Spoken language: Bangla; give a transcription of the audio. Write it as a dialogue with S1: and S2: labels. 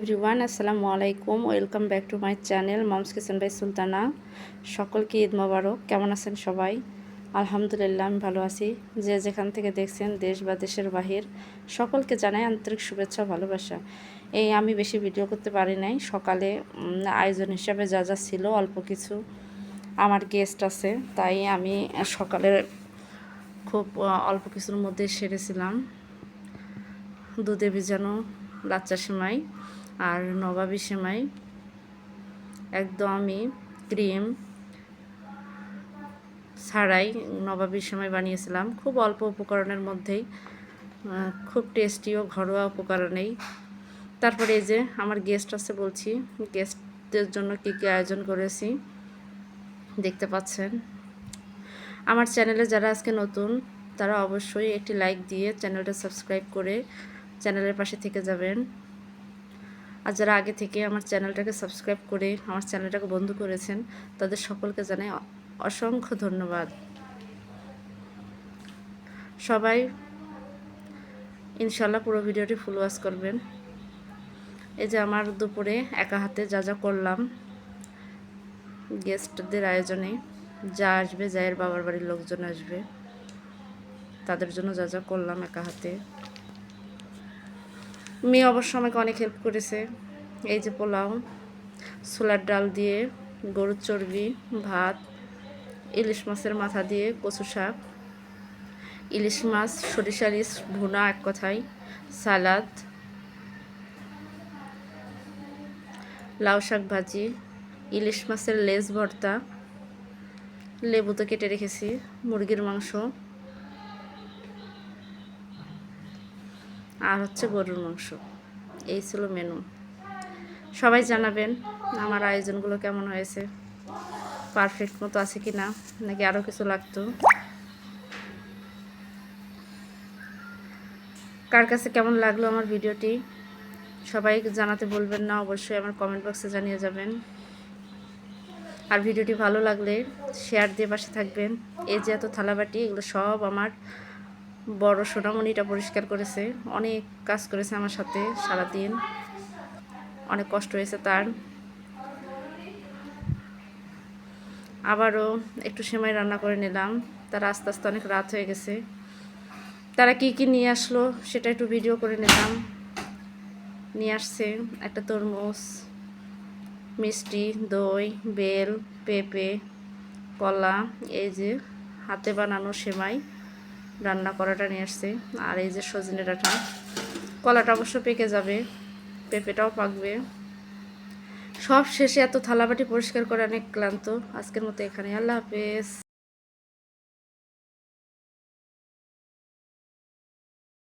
S1: এভরিওয়ান, আসসালামু আলাইকুম। Welcome back to my channel mom's kitchen by Sultana. সকলকে ঈদ মোবারক। কেমন আছেন সবাই? আলহামদুলিল্লাহ, আমি ভালো আছি। যে যেখান থেকে দেখছেন, দেশ বা দেশের বাহির, সকলকে জানাই আন্তরিক শুভেচ্ছা ভালোবাসা। আমি বেশি ভিডিও করতে পারি নাই। সকালে আয়োজন হিসাবে যা যা ছিল অল্প কিছু, আমার গেস্ট আছে, তাই আমি সকালে খুব অল্প কিছুর মধ্যে সেরেছিলাম। দুধে ভিজানো লাচ্চা সেমাই আর নবাবী সেমাই, একদমই ক্রিম ছাড়াই নবাবী সেমাই বানিয়েছিলাম। খুব অল্প উপকরণের মধ্যেই, খুব টেস্টি ও ঘরোয়া উপকরণেই। তারপরে এই যে আমার গেস্ট আছে, বলছি গেস্টদের জন্য কী কী আয়োজন করেছি দেখতে পাচ্ছেন। আমার চ্যানেলে যারা আজকে নতুন, তারা অবশ্যই একটি লাইক দিয়ে চ্যানেলটা সাবস্ক্রাইব করে চ্যানেলের পাশে থেকে যাবেন। আর যারা আগে থেকে আমার চ্যানেলটাকে সাবস্ক্রাইব করে আমার চ্যানেলটাকে বন্ধ করেছেন, তাদের সকলকে জানাই অসংখ্য ধন্যবাদ। সবাই ইনশাল্লাহ পুরো ভিডিওটি ফুল ওয়াচ করবেন। এই যে আমার দুপুরে একা হাতে যা যা করলাম গেস্টদের আয়োজনে, যা আসবে, যায়ের বাবার বাড়ির লোকজন আসবে, তাদের জন্য যা যা করলাম একা হাতে। মেয়ে অবশ্য আমাকে অনেক হেল্প করেছে। এই যে পোলাও, ছোলার ডাল দিয়ে গরুর চর্বি, ভাত, ইলিশ মাছের মাথা দিয়ে কচু শাক, ইলিশ মাছ সরিষার ইলিশ ভুনা, এক কথায় সালাদ, লাউ শাক ভাজি, ইলিশ মাছের লেজ ভর্তা, লেবু তো কেটে রেখেছি, মুরগির মাংস আর হচ্ছে গরুর মাংস। এই ছিল মেনু। সবাই জানাবেন আমার আয়োজনগুলো কেমন হয়েছে, পারফেক্ট মতো আছে কি না, নাকি আরও কিছু লাগতো। কার কাছে কেমন লাগলো আমার ভিডিওটি সবাই জানাতে বলবেন না, অবশ্যই আমার কমেন্ট বক্সে জানিয়ে যাবেন। আর ভিডিওটি ভালো লাগলে শেয়ার দিয়ে পাশে থাকবেন। এই যে এত থালাবাটি, এগুলো সব আমার বড় সোনামণিটা পরিষ্কার করেছে। অনেক কাজ করেছে আমার সাথে সারাদিন, অনেক কষ্ট হয়েছে তার। আবারও একটু সেমাই রান্না করে নিলাম। তার আস্তে আস্তে অনেক রাত হয়ে গেছে। তারা কি কি নিয়ে আসলো সেটা একটু ভিডিও করে নিলাম। নিয়ে আসছে একটা তরমুজ, মিষ্টি, দই, বেল, পেঁপে, কলা, এই যে হাতে বানানো সেমাই রান্না করাটা নিয়ে আসছে, আর এই যে সজনে ডাঁটা। কলাটা অবশ্য পেকে যাবে, পেঁপেটাও পাকবে। সব শেষে এত থালাবাটি পরিষ্কার করে অনেক ক্লান্ত। আজকের মতো এখানে, আল্লাহ হাফেজ।